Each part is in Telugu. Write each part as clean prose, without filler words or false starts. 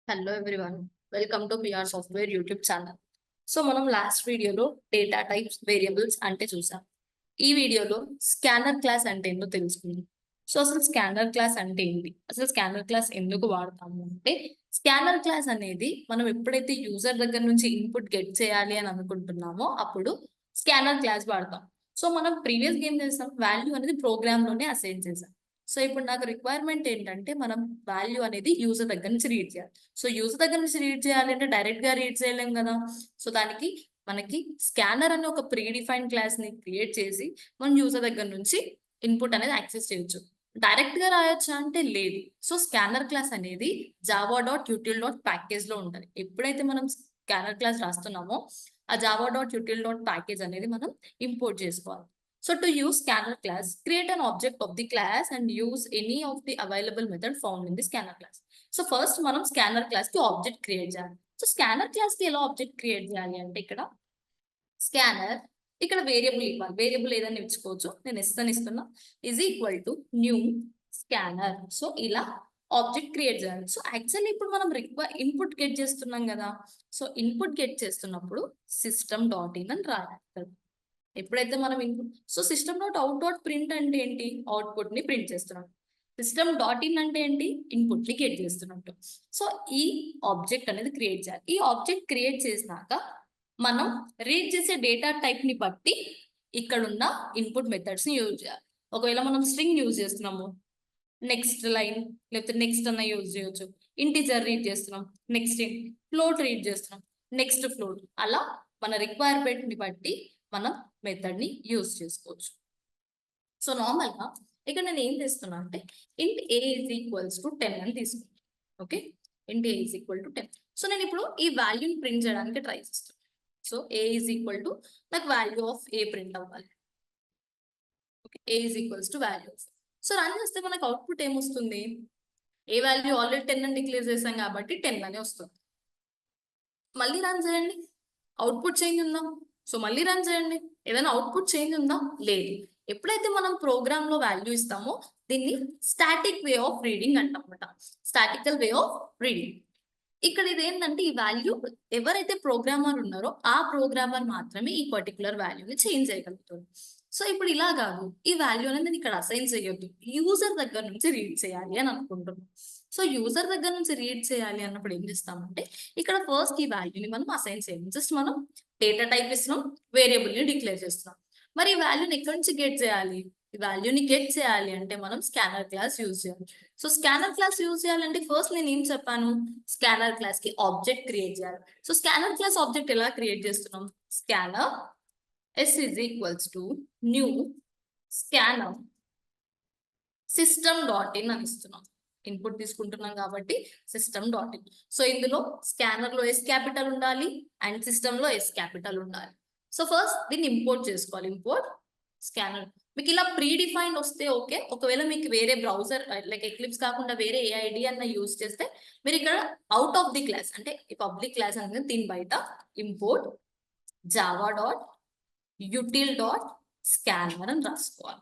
Hello everyone, welcome to PR software YouTube channel. So మనం లాస్ట్ వీడియోలో డేటా టైప్స్ వేరియబుల్స్ అంటే చూసాం. ఈ వీడియోలో స్కానర్ క్లాస్ అంటే ఏంటో తెలుసుకుందాం. సో అసలు స్కానర్ క్లాస్ అంటే ఏంటి, అసలు స్కానర్ క్లాస్ ఎందుకు వాడతాము అంటే, స్కానర్ క్లాస్ అనేది మనం ఎప్పుడైతే యూజర్ దగ్గర నుంచి ఇన్పుట్ గెట్ చేయాలి అని అనుకుంటున్నామో అప్పుడు స్కానర్ క్లాస్ వాడతాం. సో మనం ప్రీవియస్ గేమ్ చేసాం, వాల్యూ అనేది ప్రోగ్రామ్ లోనే అసైన్ చేసాం. సో ఇప్పుడు నాకు రిక్వైర్మెంట్ ఏంటంటే మనం వాల్యూ అనేది యూజర్ దగ్గర నుంచి రీడ్ చేయాలి. సో యూజర్ దగ్గర నుంచి రీడ్ చేయాలి అంటే డైరెక్ట్ గా రీడ్ చేయలేం కదా. సో దానికి మనకి స్కానర్ అనే ఒక ప్రీ డిఫైన్ క్లాస్ ని క్రియేట్ చేసి మనం యూజర్ దగ్గర నుంచి ఇన్పుట్ అనేది యాక్సెస్ చేయొచ్చు. డైరెక్ట్ గా రాయొచ్చా అంటే లేదు. సో స్కానర్ క్లాస్ అనేది java.util.package లో ఉంటుంది. ఎప్పుడైతే మనం స్కానర్ క్లాస్ రాస్తున్నామో ఆ java.util.package అనేది మనం ఇంపోర్ట్ చేసుకోవాలి. So to use scanner class, create an object of the class and use any of the available method found in the scanner class. So first మనం scanner class కి object create చేయాలి. సో scanner class కి ఎలా object create చేయాలి అంటే ఇక్కడ scanner ఇక్కడ వేరియబుల్ ఇవ్వాలి. వేరియబుల్ ఏదైనా ఇచ్చుకోవచ్చు. నేను ఇస్తున్నా is equal to new scanner. So ఇలా ఆబ్జెక్ట్ క్రియేట్ చేయాలి. సో యాక్చువల్లీ ఇప్పుడు మనం ఇన్పుట్ గెట్ చేస్తున్నాం కదా. సో ఇన్పుట్ గెట్ చేస్తున్నప్పుడు system.in అని రాయాలి. ఎప్పుడైతే మనం input so system dot out dot print అంటే ఏంటి, అవుట్పుట్ ని ప్రింట్ చేస్తున్నాం. సిస్టమ్ డాట్ ఇన్ అంటే ఏంటి, ఇన్పుట్ ని క్రియేట్ చేస్తున్నట్టు. సో ఈ ఆబ్జెక్ట్ అనేది క్రియేట్ చేయాలి. ఈ ఆబ్జెక్ట్ క్రియేట్ చేసినాక మనం రీడ్ చేసే డేటా టైప్ ని బట్టి ఇక్కడ ఉన్న ఇన్పుట్ మెథడ్స్ ని యూజ్ చేయాలి. ఒకవేళ మనం స్ట్రింగ్ యూజ్ చేస్తున్నాము, నెక్స్ట్ లైన్ లేకపోతే నెక్స్ట్ అన్న యూజ్ చేయొచ్చు. ఇంటిజర్ రీడ్ చేస్తున్నాం, నెక్స్ట్ ఫ్లోట్ రీడ్ చేస్తున్నాం, నెక్స్ట్ ఫ్లోట్. అలా మన రిక్వైర్మెంట్ ని బట్టి మనం మెథడ్ ని యూజ్ చేసుకోవచ్చు. సో నార్మల్ గా ఇక్కడ నేను ఏం చేస్తున్నా అంటే int a is equals to 10 అని తీసుకుంటాను. Okay, int a is equal to 10. So నేను ఇప్పుడు ఈ వాల్యూని ప్రింట్ చేయడానికి ట్రై చేస్తాను. So a is equal to నాకు వాల్యూ ఆఫ్ a ప్రింట్ అవ్వాలి. Okay, a is equals to value of. So run చేస్తే మనకు అవుట్పుట్ ఏమొస్తుంది, ఏ వాల్యూ ఆల్రెడీ 10 అని డిక్లేర్ చేసాం కాబట్టి 10 అనే వస్తుంది. మళ్ళీ రన్ చేయండి, అవుట్పుట్ చేంజ్ ఉందా. సో మళ్ళీ రన్ చేయండి, ఏదైనా అవుట్పుట్ చేంజ్ ఉందా, లేదు. ఎప్పుడైతే మనం ప్రోగ్రామ్ లో వాల్యూ ఇస్తామో దీన్ని స్టాటిక్ వే ఆఫ్ రీడింగ్ అంటామన్నమాట. Statical way of reading. ఇక్కడ ఇది ఏంటంటే ఈ వాల్యూ ఎవరైతే ప్రోగ్రామర్ ఉన్నారో ఆ ప్రోగ్రామర్ మాత్రమే ఈ పర్టికులర్ వాల్యూని చేంజ్ చేయగలుగుతారు. సో ఇప్పుడు ఇలా కాదు, ఈ వాల్యూ అనేది నేను ఇక్కడ అసైన్ చేయొద్దు, యూజర్ దగ్గర నుంచి రీడ్ చేయాలి అని అనుకుంటున్నాను. సో యూజర్ దగ్గర నుంచి రీడ్ చేయాలి అన్నప్పుడు ఏం చేస్తామంటే ఇక్కడ ఫస్ట్ ఈ వాల్యూని మనం అసైన్ చేయాలి. జస్ట్ మనం డేటా టైప్ ఇస్తున్నాం, వేరియబుల్ ని డిక్లేర్ చేస్తున్నాం. మరి ఈ వాల్యూని ఎక్కడి నుంచి గెట్ చేయాలి, ఈ వాల్యూని గెట్ చేయాలి అంటే మనం స్కానర్ క్లాస్ యూజ్ చేయాలి. సో స్కానర్ క్లాస్ యూజ్ చేయాలంటే ఫస్ట్ నేను ఏం చెప్పాను, స్కానర్ క్లాస్ కి ఆబ్జెక్ట్ క్రియేట్ చేయాలి. సో స్కానర్ క్లాస్ ఆబ్జెక్ట్ ఎలా క్రియేట్ చేస్తున్నాం, scanner s is equals to new scanner system.in అని ఇస్తున్నాం. ఇన్పుట్ తీసుకుంటున్నాం కాబట్టి system.in. సో ఇందులో స్కానర్ లో ఎస్ క్యాపిటల్ ఉండాలి అండ్ సిస్టమ్ లో ఎస్ క్యాపిటల్ ఉండాలి. సో ఫస్ట్ దీన్ని ఇంపోర్ట్ చేసుకోవాలి. Import scanner. మీకు ఇలా ప్రీ డిఫైన్డ్ వస్తే ఓకే. ఒకవేళ మీకు వేరే బ్రౌజర్ లైక్ ఎక్లిప్స్ కాకుండా వేరే ఏ ఐడి అన్న యూజ్ చేస్తే మీరు ఇక్కడ అవుట్ ఆఫ్ ది క్లాస్ అంటే ఈ పబ్లిక్ క్లాస్ అనేది దీని బయట ఇంపోర్ట్ java.util.scanner అని రాసుకోవాలి.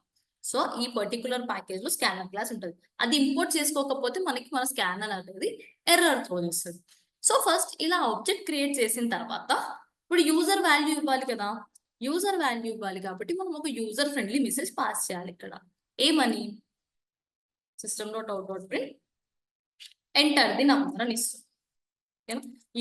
సో ఈ పర్టికులర్ ప్యాకేజ్ లో స్కానర్ క్లాస్ ఉంటుంది. అది ఇంపోర్ట్ చేసుకోకపోతే మనకి మన స్కానర్ అనేది ఎర్రర్ త్రో చేస్తుంది. సో ఫస్ట్ ఇలా ఆబ్జెక్ట్ క్రియేట్ చేసిన తర్వాత ఇప్పుడు యూజర్ వాల్యూ ఇవ్వాలి కదా. యూజర్ వాల్యూ ఇవ్వాలి కాబట్టి మనం ఒక యూజర్ ఫ్రెండ్లీ మెసేజ్ పాస్ చేయాలి. ఇక్కడ ఏమని, system.out.print ఎంటర్ ది నంబర్ అని ఇస్తుంది.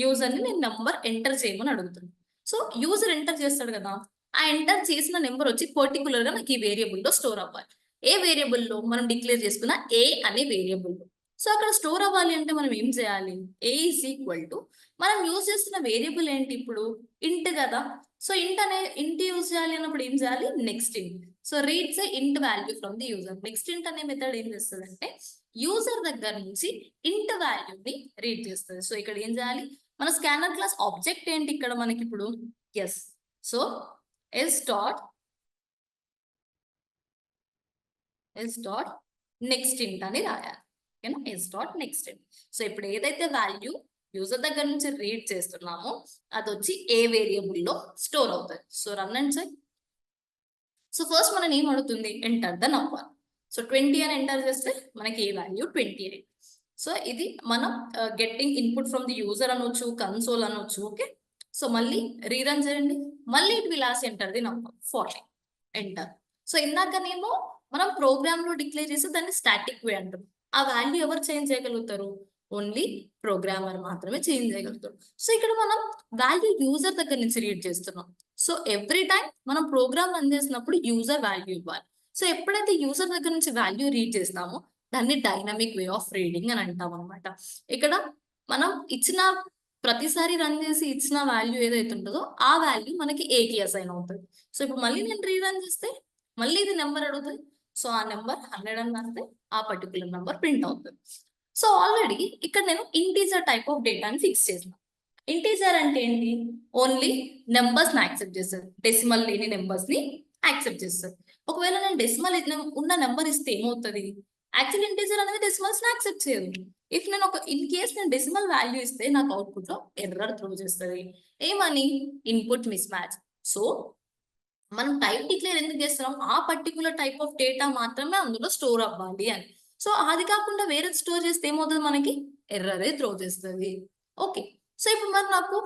యూజర్ ని నేను నంబర్ ఎంటర్ చేయమని అడుగుతున్నాను. సో యూజర్ ఎంటర్ చేస్తాడు కదా, ఆ ఎంటర్ చేసిన నెంబర్ వచ్చి పర్టికులర్ గా నాకు ఈ వేరియబుల్ లో స్టోర్ అవ్వాలి. ఏ వేరియబుల్ లో, మనం డిక్లేర్ చేసుకున్న ఏ అనే వేరియబుల్ లో. సో అక్కడ స్టోర్ అవ్వాలి అంటే మనం ఏం చేయాలి, ఏ ఈజ్ ఈక్వల్ టు మనం యూజ్ చేస్తున్న వేరియబుల్ ఏంటి ఇప్పుడు ఇంట్ కదా. సో ఇంట్ యూజ్ చేయాలి అన్నప్పుడు ఏం చేయాలి, next int. So reads int value from the user. Next int అనే మెథడ్ ఏం చేస్తుంది అంటే యూజర్ దగ్గర నుంచి ఇంట్ వాల్యూని రీడ్ చేస్తుంది. సో ఇక్కడ ఏం చేయాలి, మన స్కానర్ క్లాస్ ఆబ్జెక్ట్ ఏంటి ఇక్కడ మనకి ఇప్పుడు S. So s dot next int అని రాయాలి. ఓకేనా, s dot next int. So ఇప్పుడు ఏదైతే వాల్యూ యూజర్ దగ్గర నుంచి రీడ్ చేస్తున్నామో అది వచ్చి ఏ వేరియబుల్ లో స్టోర్ అవుతుంది. So run and check. So first మనం ఏం అడుగుతుంది, ఎంటర్ ద నంబర్. సో 20 అని ఎంటర్ చేస్తే మనకి ఏ వాల్యూ 20 అయింది. సో ఇది మనం getting input from the user అనొచ్చు, కన్సోల్ అనొచ్చు. ఓకే, సో మళ్ళీ రీరన్ చేయండి, మళ్ళీ it will ask enter the number 40, enter. So ఇందాకనేమో మనం ప్రోగ్రామ్ లో డిక్లేర్ చేసి దాన్ని స్టాటిక్ వే అంటాం. ఆ వాల్యూ ఎవరు చేంజ్ చేయగలుగుతారు? ఓన్లీ ప్రోగ్రామర్ మాత్రమే చేంజ్ చేయగలుగుతారు. సో ఇక్కడ మనం వాల్యూ యూజర్ దగ్గర నుంచి రీడ్ చేస్తున్నాం. సో ఎవ్రీ టైం మనం ప్రోగ్రామ్ రన్ చేసినప్పుడు యూజర్ వాల్యూ ఇవ్వాలి. సో ఎప్పుడైతే యూజర్ దగ్గర నుంచి వాల్యూ రీడ్ చేస్తామో దాన్ని డైనమిక్ వే ఆఫ్ రీడింగ్ అని అంటాం అనమాట. ఇక్కడ మనం ఇచ్చిన ప్రతిసారి రన్ చేసి ఇచ్చిన వాల్యూ ఏదైతే ఉంటుందో ఆ వాల్యూ మనకి ఏకి అసైన్ అవుతుంది. సో ఇప్పుడు మళ్ళీ నేను రీరన్ చేస్తే మళ్ళీ ఇది నెంబర్ అడుగుతుంది. సో ఆ నెంబర్ 100 అని రాస్తే ఆ పర్టికులర్ నెంబర్ ప్రింట్ అవుతుంది. సో ఆల్రెడీ ఇక్కడ నేను ఇంటీజర్ టైప్ ఆఫ్ డేటాని ఫిక్స్ చేసిన. ఇంటీజర్ అంటే ఏంటి? ఓన్లీ నెంబర్స్ ని యాక్సెప్ట్ చేస్తారు, డెసిమల్ లేని నెంబర్స్ ని యాక్సెప్ట్ చేస్తారు. ఒకవేళ నేను డెసిమల్ ఉన్న నెంబర్ ఇస్తే ఏమవుతుంది? యాక్చువల్ ఇంటీజర్ అనేది డెసిమల్స్ ని యాక్సెప్ట్ చేయదు. ఇఫ్ నేను ఇన్ కేస్ నేను డెసిమల్ వాల్యూ ఇస్తే నాకు అవుట్పుట్ లో ఎర్రర్ త్రో చేస్తుంది. ఏమని? Input miss match. సో మనం టైప్ డిక్లేర్ ఎందుకు చేస్తున్నాం? ఆ పర్టికులర్ టైప్ ఆఫ్ డేటా మాత్రమే అందులో స్టోర్ అవ్వాలి అని. సో అది కాకుండా వేరే స్టోర్ చేస్తే ఏమవుతుంది? మనకి ఎర్రరే త్రో చేస్తుంది. ఓకే, సో ఇప్పుడు మరి నాకు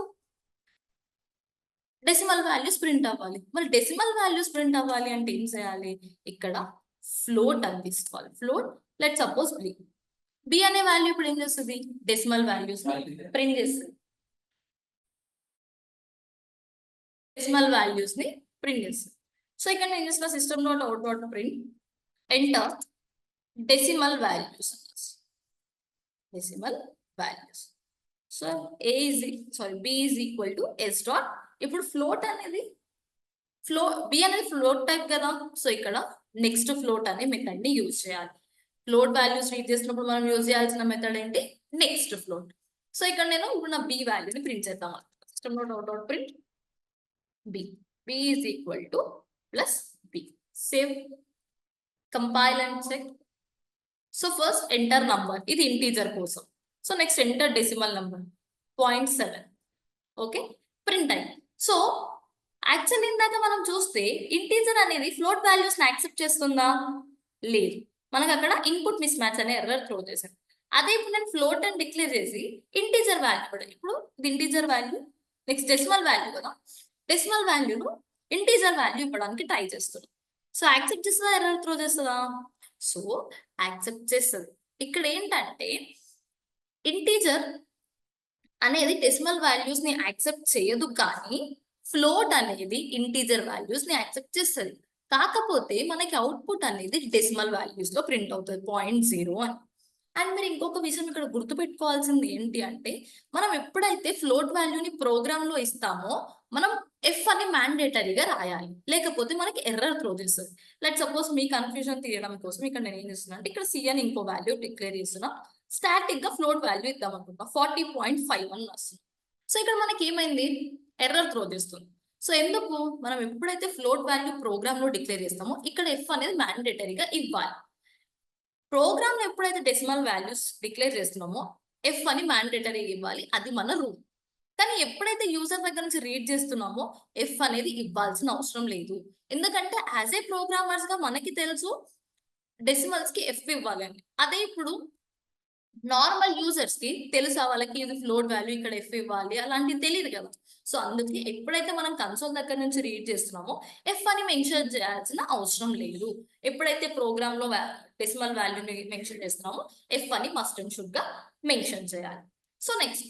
డెసిమల్ వాల్యూస్ ప్రింట్ అవ్వాలి. మరి డెసిమల్ వాల్యూస్ ప్రింట్ అవ్వాలి అంటే ఏం చేయాలి? ఇక్కడ ఫ్లోట్ అని తీసుకోవాలి. Float let suppose B. B అనే వాల్యూ ఇప్పుడు ఏం చేస్తుంది? డెసిమల్ వాల్యూస్ ప్రింట్ చేస్తుంది. డెసిమల్ వాల్యూస్ ని ప్రింట్ చేస్తుంది. సో ఇక్కడ నేను చేసిన system dot out dot print enter decimal values. Decimal values. So B is equal to S dot. ఇప్పుడు ఫ్లోట్ అనేది బి అనేది ఫ్లోట్ టైప్ కదా. సో ఇక్కడ నెక్స్ట్ ఫ్లోట్ అనే మెథడ్ ని యూజ్ చేయాలి. ఫ్లోట్ వాల్యూస్ రీడ్ చేసినప్పుడు మనం యూజ్ చేయాల్సిన మెథడ్ ఏంటి? Next float. సో ఇక్కడ నేను ఇప్పుడు నా బి వాల్యూని ప్రింట్ చేద్దాం. System dot out dot print B. B is equal to plus B. Save, compile and check. So first enter number, ఇది ఇంటీజర్ కోసం. So next enter decimal number 0.7. Okay, print అయింది. సో యాక్చువల్ ఇందాక మనం చూస్తే ఇంటీజర్ అనేది ఫ్లోట్ వాల్యూస్ ని యాక్సెప్ట్ చేస్తుందా? లేదు. మనకు అక్కడ ఇన్పుట్ మిస్ మ్యాచ్ అనే ఎర్రర్ త్రో చేశాను. అదే ఇప్పుడు నేను ఫ్లోట్ అని డిక్లేర్ చేసి ఇంటీజర్ వాల్యూ కూడా, ఇప్పుడు ఇది integer value, next decimal value కదా. డెసిమల్ వాల్యూను ఇంటీజర్ వాల్యూ ఇవ్వడానికి ట్రై చేస్తున్నాం. సో యాక్సెప్ట్ చేస్తుందా, ఎర్రర్ త్రో చేస్తుందా? సో యాక్సెప్ట్ చేస్తుంది. ఇక్కడ ఏంటంటే ఇంటీజర్ అనేది డెసిమల్ వాల్యూస్ ని యాక్సెప్ట్ చేయదు, కానీ ఫ్లోట్ అనేది ఇంటీజర్ వాల్యూస్ ని యాక్సెప్ట్ చేస్తుంది. కాకపోతే మనకి అవుట్పుట్ అనేది డెసిమల్ వాల్యూస్ లో ప్రింట్ అవుతుంది 0.0 అని. అండ్ మీరు ఇంకొక విషయం ఇక్కడ గుర్తుపెట్టుకోవాల్సింది ఏంటి అంటే, మనం ఎప్పుడైతే ఫ్లోట్ వాల్యూని ప్రోగ్రామ్ లో ఇస్తామో మనం ఎఫ్ అని మ్యాండేటరీగా రాయాలి, లేకపోతే మనకి ఎర్రర్ త్రో చేస్తుంది. లెట్ సపోజ్ మీ కన్ఫ్యూజన్ తీయడం కోసం ఇక్కడ నేను ఏం చేస్తున్నా అంటే, ఇక్కడ సి అని ఇంకో వాల్యూ డిక్లేర్ చేస్తున్నా. స్టాటిక్ గా ఫ్లోట్ వాల్యూ ఇద్దాం అనుకుంటా, 40.51 వస్తుంది. సో ఇక్కడ మనకి ఏమైంది? ఎర్రర్ త్రో చేస్తుంది. సో ఎందుకు? మనం ఎప్పుడైతే ఫ్లోట్ వాల్యూ ప్రోగ్రామ్ లో డిక్లేర్ చేస్తామో ఇక్కడ ఎఫ్ అనేది మ్యాండేటరీగా ఇవ్వాలి. ప్రోగ్రామ్ లో ఎప్పుడైతే డెసిమల్ వాల్యూస్ డిక్లేర్ చేస్తున్నామో ఎఫ్ అని మ్యాండేటరీ ఇవ్వాలి, అది మన రూల్. కానీ ఎప్పుడైతే యూజర్ దగ్గర నుంచి రీడ్ చేస్తున్నామో ఎఫ్ అనేది ఇవ్వాల్సిన అవసరం లేదు. ఎందుకంటే యాజ్ ఏ ప్రోగ్రామర్స్ గా మనకి తెలుసు డెసిమల్స్ కి ఎఫ్ ఇవ్వాలి అని. అదే ఇప్పుడు నార్మల్ యూజర్స్ కి తెలుసా? వాళ్ళకి ఇది ఫ్లోట్ వాల్యూ, ఇక్కడ ఎఫ్ ఇవ్వాలి, అలాంటివి తెలియదు కదా. సో అందుకే ఎప్పుడైతే మనం కన్సోల్ దగ్గర నుంచి రీడ్ చేస్తున్నామో ఎఫ్ అని మెన్షన్ చేయాల్సిన అవసరం లేదు. ఎప్పుడైతే ప్రోగ్రామ్ లో డెసిమల్ వాల్యూని మెన్షన్ చేస్తున్నామో ఎఫ్ అని మస్ట్ అండ్ షుడ్ గా మెన్షన్ చేయాలి. సో నెక్స్ట్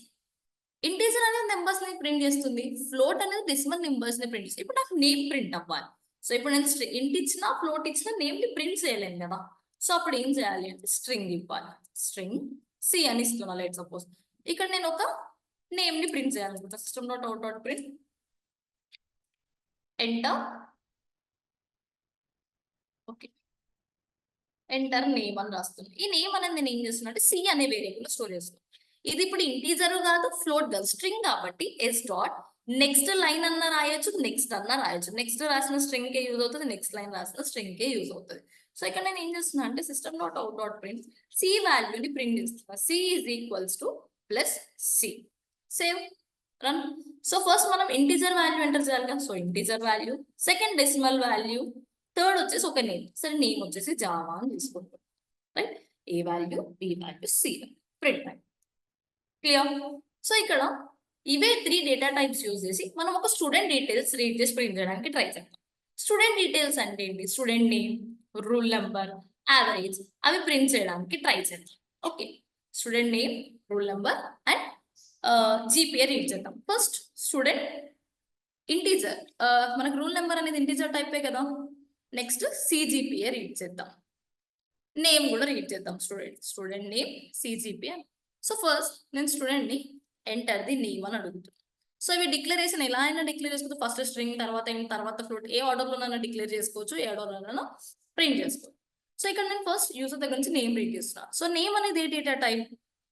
ఇంటీజర్ అనేది నెంబర్స్ ని ప్రింట్ చేస్తుంది, ఫ్లోట్ అనేది డెసిమల్ నెంబర్స్ ని ప్రింట్ చేస్తుంది. ఇప్పుడు నాకు నేమ్ ప్రింట్ అవ్వాలి. సో ఇప్పుడు నేను ఇంట్ ఇచ్చినా ఫ్లోట్ ఇచ్చినా నేమ్ ని ప్రింట్ చేయలేను కదా. సో అప్పుడు ఏం చేయాలి అంటే స్ట్రింగ్ ఇవ్వాలి. స్ట్రింగ్ సి అని ఇస్తున్నా లెట్ సపోజ్. ఇక్కడ నేను ఒక నేమ్ ని ప్రింట్ చేయాలనుకుంటా. System dot out dot print enter. Okay, enter name అని రాస్తుంది. ఈ నేమ్ అనేది నేను ఏం చేస్తున్నా అంటే సి అనే వేరియబుల్ స్టోర్ చేస్తున్నాను. ఇది ఇప్పుడు ఇంటీజర్ కాదు, ఫ్లోట్ కాదు, స్ట్రింగ్ కాబట్టి ఎస్ డాట్ నెక్స్ట్ లైన్ అన్న రాయొచ్చు, నెక్స్ట్ అన్న రాయొచ్చు. నెక్స్ట్ రాసిన స్ట్రింగ్ కే యూజ్ అవుతుంది, నెక్స్ట్ లైన్ రాసిన స్ట్రింగ్ కే యూజ్ అవుతుంది. సో ఇక్కడ నేను ఏం చేస్తున్నా అంటే system dot out dot print C వాల్యూని ప్రింట్ చేస్తున్నా. C is equals to plus C. Save, run. So first మనం ఇంటీజర్ వాల్యూ ఎంటర్ చేయాలి కదా. So integer value, second decimal value, third వచ్చేసి ఒక నేమ్. సరే నేమ్ వచ్చేసి జావా అని తీసుకుంటాం, right. A value, B value, C. Print type. Clear? So ఇక్కడ ఇవే 3 డేటా టైప్స్ యూజ్ చేసి మనం ఒక స్టూడెంట్ డీటెయిల్స్ రీడ్ చేసి ప్రింట్ చేయడానికి ట్రై చేద్దాం. స్టూడెంట్ డీటెయిల్స్ అంటే ఏంటి? Student name, rule number, average అవి ప్రింట్ చేయడానికి ట్రై చేద్దాం. Okay, student name, rule number and GPA read చేద్దాం. ఫస్ట్ స్టూడెంట్ ఇంటీజర్, మనకు రూల్ నెంబర్ అనేది ఇంటీజర్ టైపే కదా. నెక్స్ట్ సిజిపిఏ రీడ్ చేద్దాం. నేమ్ కూడా రీడ్ చేద్దాం. Student name, CGPA. So first నేను స్టూడెంట్ ని ఎంటర్ ది నేమ్ అని అడుగుతాను. సో ఇవి డిక్లరేషన్ ఎలా అయినా డిక్లేర్ చేసుకోవచ్చు. ఫస్ట్ స్ట్రింగ్, తర్వాత ఫ్లోట్, ఏ ఆర్డర్లోనైనా డిక్లేర్ చేసుకోవచ్చు, ఏ ఆర్డర్లోనైనా ప్రింట్ చేసుకోవచ్చు. సో ఇక్కడ నేను ఫస్ట్ యూజర్ దగ్గర నుంచి నేమ్ రీడ్ చేస్తున్నాను. సో నేమ్ అనేది ఏ data type?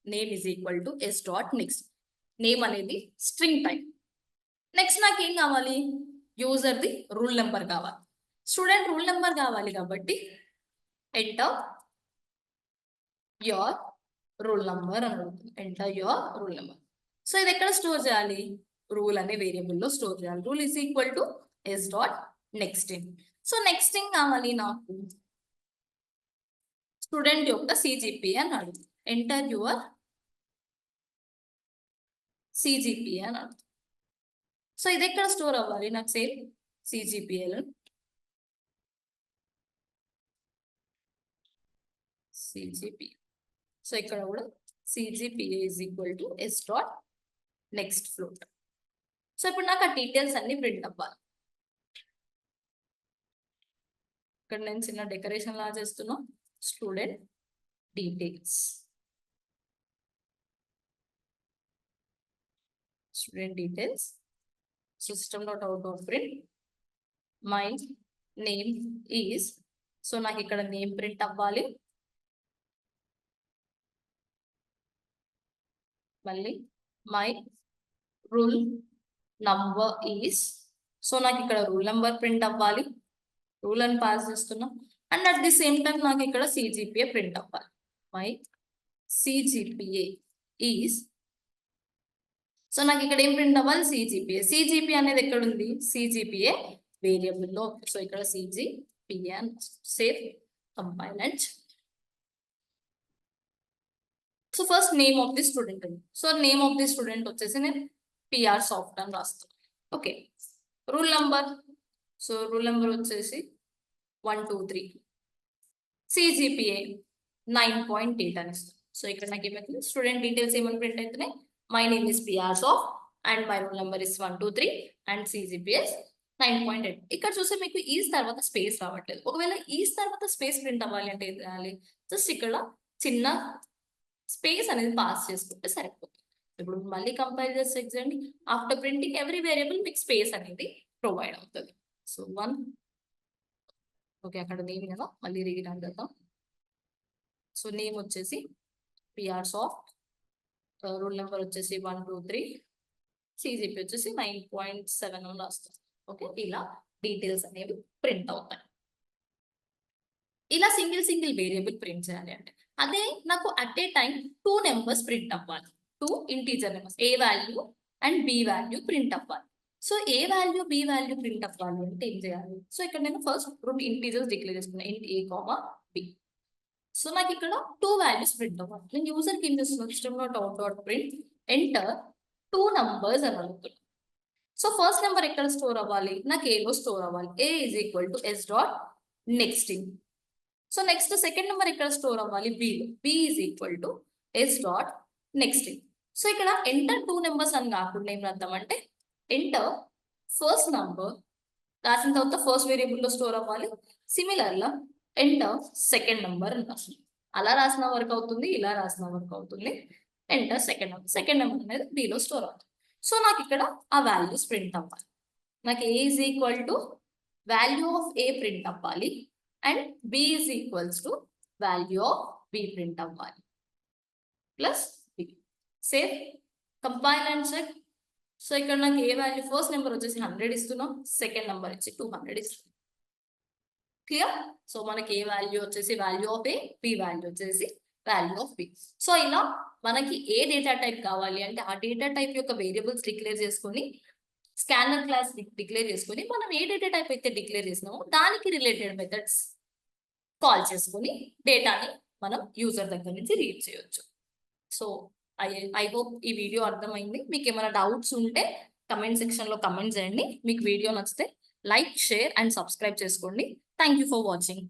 Name is equal to S dot next. Name అనేది స్ట్రింగ్ టైప్. నెక్స్ట్ నాకు ఏం కావాలి? యూజర్ ది రూల్ నెంబర్ కావాలి. స్టూడెంట్ రూల్ నెంబర్ కావాలి కాబట్టి ఎంటర్ యువర్ రూల్ నెంబర్ అని అడుగుతుంది. Enter your roll number. So ఇది ఎక్కడ స్టోర్ చేయాలి? రూల్ అనే వేరియబుల్లో స్టోర్ చేయాలి. Roll is equal to S dot next. So next thing కావాలి నాకు స్టూడెంట్ యొక్క సిజిపిఏ అని అడుగుతుంది. ఎంటర్ యువర్ సిజిపిఏ అని అడుగుతుంది. సో ఇది ఎక్కడ స్టోర్ అవ్వాలి? నాకు సేమ్ సిజిపిఏలో సిజిపిఏ. సో ఇక్కడ కూడా CGPA is equal to S dot next float. So ఇప్పుడు నాకు ఆ డీటెయిల్స్ అన్ని ప్రింట్ అవ్వాలి. ఇక్కడ నేను చిన్న డెకరేషన్ లా చేస్తున్నా. Student details, student details, system.out.print my name is. So నాకు ఇక్కడ నేమ్ ప్రింట్ అవ్వాలి. మళ్ళీ my rule number is. So నాకు ఇక్కడ రూల్ నెంబర్ ప్రింట్ అవ్వాలి. రూల్ అని పాస్ చేస్తున్నా. And at the same time నాకు ఇక్కడ సిజిపిఏ ప్రింట్ అవ్వాలి. My CGPA is. సో నాకు ఇక్కడ ఏం ప్రింట్ అవ్వాలి? సిజిపిఏ. సిజిపిఏ అనేది ఎక్కడ ఉంది? సిజిపిఏ వేరియబుల్లో. సో ఇక్కడ సిజిపిఏ అని save, compile and. So first name of the student ఉంది. So name of the student వచ్చేసి నేను పిఆర్ సాఫ్ట్ అని రాస్తాను. Okay, roll number. So roll number వచ్చేసి 1 2 3. సిజిపిఏ 9.8 అని ఇస్తాను. సో ఇక్కడ నాకు ఏమవుతుంది? స్టూడెంట్ డీటెయిల్స్ ఏమని ప్రింట్ అవుతున్నాయి? My name is PR soft and my rule number is 1 2 3 and CGPA 9.8. ఇక్కడ చూస్తే మీకు ఈస్ తర్వాత స్పేస్ రావట్లేదు. ఒకవేళ ఈస్ తర్వాత స్పేస్ ప్రింట్ అవ్వాలి అంటే ఏం చేయాలి? జస్ట్ ఇక్కడ చిన్న స్పేస్ అనేది పాస్ చేసుకుంటే సరిపోతుంది. ఇప్పుడు మళ్ళీ కంపైల్ చేసి example after printing every variable మీకు స్పేస్ అనేది ప్రొవైడ్ అవుతుంది. సో 1. ఓకే, అక్కడ నేమ్ కదా, మళ్ళీ రీరన్ చేద్దాం. సో నేమ్ వచ్చేసి పిఆర్ సాఫ్ట్, రూల్ నెంబర్ వచ్చేసి 1 2 3, సిజిపి వచ్చేసి 9.7 అని రాస్తాం. ఓకే, ఇలా డీటెయిల్స్ అనేవి ప్రింట్ అవుతాయి. ఇలా సింగిల్ వేరియబుల్ ప్రింట్ చేయాలి అంటే అదే నాకు at a time 2 numbers print అవ్వాలి. 2 integer numbers, A value and B value print అవ్వాలి. So A value B value print అవ్వాలి అంటే ఏం చేయాలి? సో ఇక్కడ నేను ఫస్ట్ 2 ఇంటీజర్స్ డిక్లేర్ చేసుకున్నాను, ఇంట్ ఏ కామా బి. సో నాకు ఇక్కడ 2 వాల్యూస్ ప్రింట్ అవ్వాలి. నేను యూజర్కి ఏం చేస్తున్నాను? system.out.print ఎంటర్ 2 నంబర్స్ అని అడుగుతున్నాను. సో ఫస్ట్ నెంబర్ ఎక్కడ స్టోర్ అవ్వాలి? నాకు ఏలో స్టోర్ అవ్వాలి. A is equal to S dot next. So next second number ఎక్కడ స్టోర్ అవ్వాలి? బిలో. B is equal to S dot next. So ఇక్కడ ఎంటర్ 2 నెంబర్స్ అని కాకుండా ఏం రాద్దామంటే ఎంటర్ ఫస్ట్ నంబర్ రాసిన తర్వాత ఫస్ట్ వేరియబుల్లో స్టోర్ అవ్వాలి. సిమిలర్గా ఎంటర్ సెకండ్ నెంబర్ అని రాస్తుంది. అలా రాసిన వర్క్ అవుతుంది, ఇలా రాసిన వర్క్ అవుతుంది. Enter second number. Second number అనేది బిలో స్టోర్ అవుతుంది. సో నాకు ఇక్కడ ఆ వాల్యూస్ ప్రింట్ అవ్వాలి. నాకు A is equal to value of A print అవ్వాలి and B is equals to value of B print అవ్వాలి plus B. Save, compile and check. So ఇక్కడ నాకు ఏ వాల్యూ? ఫస్ట్ నెంబర్ వచ్చేసి 100 ఇస్తున్నాం, సెకండ్ నెంబర్ వచ్చి 200 ఇస్తున్నాం. క్లియర్? సో మనకి ఏ వాల్యూ వచ్చేసి value of A, B value వచ్చేసి వాల్యూ ఆఫ్ బి. సో ఇలా మనకి ఏ డేటా టైప్ కావాలి అంటే ఆ డేటా టైప్ యొక్క వేరియబుల్స్ డిక్లేర్ చేసుకొని స్కానర్ క్లాస్ డిక్లేర్ చేసుకొని మనం ఏ డేటా టైప్ అయితే డిక్లేర్ చేసినామో దానికి రిలేటెడ్ మెథడ్స్ కాల్ చేసుకొని డేటాని మనం యూజర్ దగ్గర నుంచి రీడ్ చేయొచ్చు. సో ఐ ఐ హోప్ ఈ వీడియో అర్థమైంది. మీకు ఏమైనా డౌట్స్ ఉంటే కమెంట్ సెక్షన్లో కమెంట్ చేయండి. మీకు వీడియో నచ్చితే లైక్, షేర్ అండ్ సబ్స్క్రైబ్ చేసుకోండి. Thank you for watching.